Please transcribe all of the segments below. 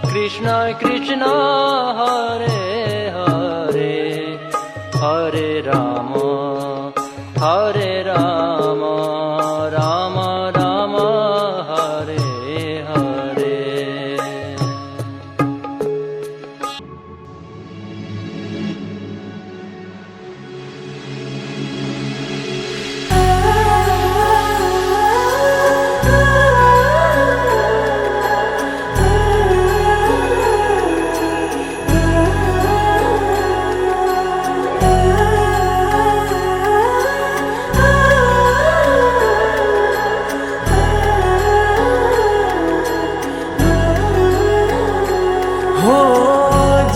कृष्ण कृष्ण हरे हरे, हरे राम राम राम हरे हरे। हो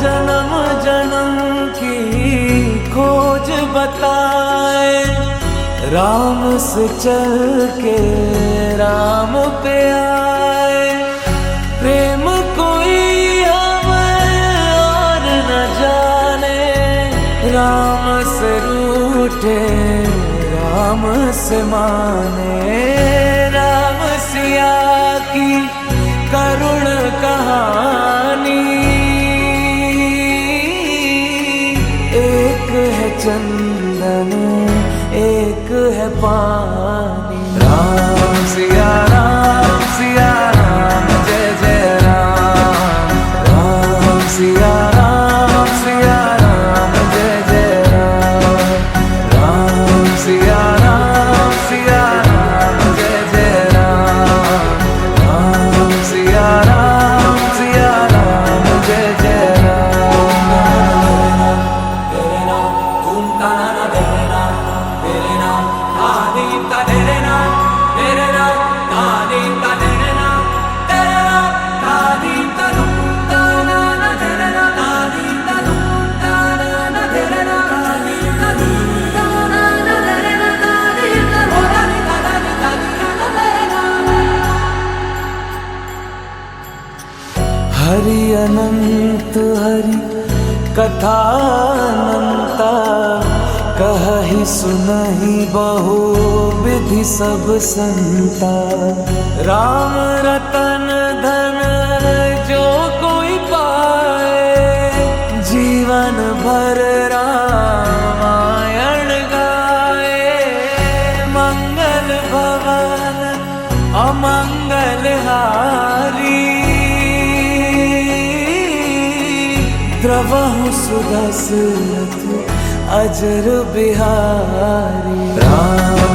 जन्म जन्म की खोज बताए, राम से चल के राम पे आए। प्रेम कोई हमें और न जाने, राम से रूठे राम से माने। राम सिया की करुण कहानी, एक है चंदन एक है पानी। राम सिया राम जय जय राम। राम सिया राम जय जय राम। राम सिया राम जय जय राम। राम सिया राम जय जय राम। तेरे नाम धूम ताना तेरे नाम आदि का तेरे नाम आदि का तेरे नाम आदि का धूम ताना तेरे नाम आदि का धूम ताना तेरे नाम आदि का धूम ताना तेरे नाम आदि का तेरे नाम। हरि अनंत हरि कथा अनंता, कहि सुनहि बहु विधि सब संता। राम रतन धन जो कोई पाए, जीवन भर रामायण गाए। मंगल भवन अमंगल हारी, द्रवहु सुदशरथ अजर बिहारी। राम